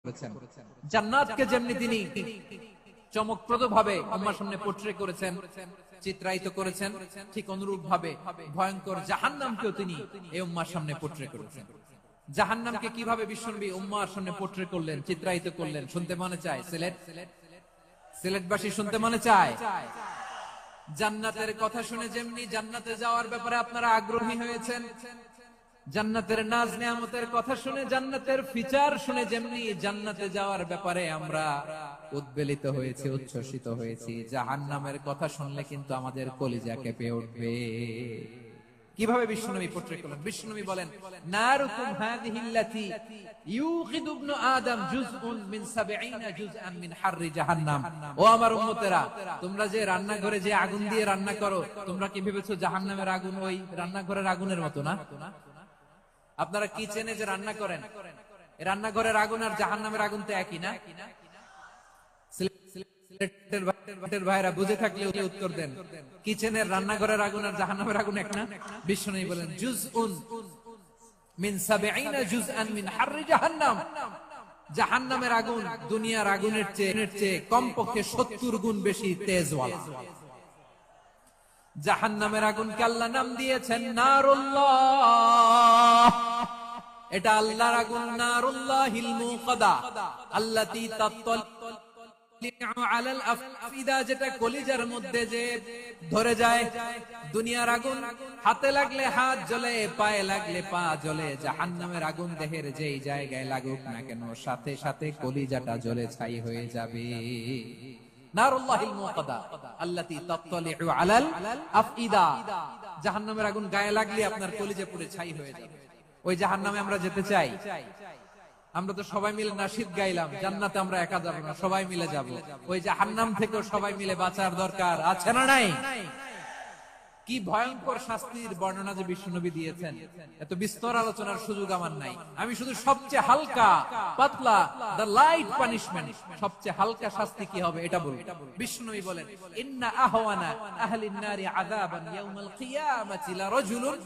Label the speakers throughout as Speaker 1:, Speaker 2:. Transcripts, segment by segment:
Speaker 1: করেছেন। জান্নাতকে যেমনি তিনি চমকপ্রদ ভাবে উম্মার সামনে পোট্রে করেছেন, চিত্রায়িত করেছেন, ঠিক অনুরূপ ভাবে ভয়ঙ্কর জাহান্নামকেও তিনি এই উম্মার সামনে পোট্রে করেছেন। জাহান্নামকে কিভাবে বিশ্বনবী উম্মার সামনে পোট্রে করলেন, চিত্রায়িত করলেন, শুনতে মনে চায়? সিলেটবাসী শুনতে মনে চায়? জান্নাতের কথা শুনে যেমনি জান্নাতে যাওয়ার ব্যাপারে আপনারা আগ্রহী হয়েছেন, জান্নাতের নাজ নেয়ামতের কথা শুনে, জান্নাতের ফিচার শুনে যেমনি জান্নাতে যাওয়ার ব্যাপারে আমরা উদ্বেলিত হয়েছি, উচ্ছ্বসিত হয়েছি, জাহান্নামের কথা শুনলে কিন্তু আমাদের কলিজা কেঁপে উঠবে। কিভাবে বিশ্বনবী পোট্রেট করলেন? বিশ্বনবী বলেন, নারুকুম হাযিহিল্লাতী ইউকিদু ইবনু আদম জুজউন মিন ৭০ জুজআন মিন হাররি জাহান্নাম। ও আমার উম্মতেরা, তোমরা যে রান্নাঘরে যে আগুন দিয়ে রান্না করো, তোমরা কি ভেবেছো জাহান্নামের আগুন ওই রান্নাঘরের আগুনের মতো? না। আপনারা কিচেনে যে রান্না করেন, রান্নাঘরের আগুন আর জাহান্নামের আগুন তো একই না? সিলেটের ভাইরা বুঝে থাকলে উত্তর দেন, কিচেনের রান্নাঘরের আগুন আর জাহান্নামের আগুন এক না? বিশ্বনবী বলেন, জুজউন মিন ৭০ জুজআন মিন হাররি জাহান্নাম। জাহান্নামের আগুন দুনিয়ার আগুনের চেয়ে কমপক্ষে ৭০ গুণ বেশি তেজওয়ালা। জাহান্নামের আগুনকে আল্লাহ নাম দিয়েছেন নারুল্লাহ। এটা আল্লাহর আগুন, নারুল্লাহিল মুকাদা আল্লাতী তাত্তালিউ আলাল আফইদা, যেটা কলিজার মধ্যে যে ধরে যায়। দুনিয়ার আগুন হাতে লাগলে হাত জ্বলে, পায়ে লাগলে পা জ্বলে। জাহান্নামের আগুন দেহের যেই জায়গায় লাগুক না কেন, সাথে সাথে কলিজাটা জ্বলে ছাই হয়ে যাবে। নারুল্লাহিল মুকাদা আল্লাতী তাত্তালিউ আলাল আফইদা। জাহান্নামের আগুন গায়ে লাগলে আপনার কলিজা পুড়ে ছাই হয়ে যাবে। ওই জাহান্নামে আমরা যেতে চাই? আমরা তো সবাই মিলে নাশিদ গাইলাম, জান্নাতে আমরা একা যাব না, সবাই মিলে যাব। ওই জাহান্নাম থেকেও সবাই মিলে বাঁচার দরকার আছে না নাই? কি ভয়ঙ্কর শাস্তির বর্ণনা যে বিশ্বনবী দিয়েছেন, এত বিস্তর আলোচনার সুযোগ আমার নাই। আমি শুধু সবচেয়ে হালকা পাতলা, দ্য লাইট পানিশমেন্ট, সবচেয়ে হালকা শাস্তি কি হবে এটা বলবো। বিশ্বনবী বলেন, ইন্না আহওয়ানা আহলিন নারি আযাবান ইয়াউমাল কিয়ামাতি লারাজুলুন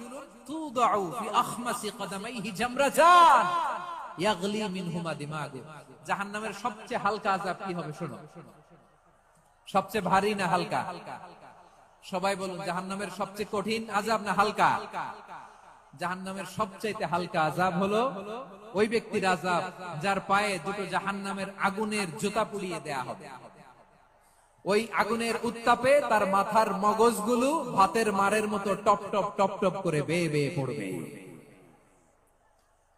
Speaker 1: তুদাউ ফি আখমাসি কদামাইহি জামরাতান ইয়াগলি মিনহুমা দিমাগু। জাহান্নামের সবচেয়ে হালকা আযাব কি হবে শোনো। সবচেয়ে ভারী না হালকা? সবাই বলুন, জাহান্নামের সবচেয়ে কঠিন আযাব না হালকা? জাহান্নামের সবচেয়ে হালকা আযাব হলো ওই ব্যক্তির আযাব যার পায়ে দুটো জাহান্নামের আগুনের জুতা পুড়িয়ে দেয়া হবে। ওই আগুনের উত্তাপে তার মাথার মগজগুলো ভাতের মারের মতো টপ টপ টপ টপ করে বেয়ে বেয়ে পড়বে।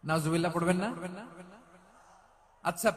Speaker 1: নাউজুবিল্লাহ পড়বেন না? আচ্ছা,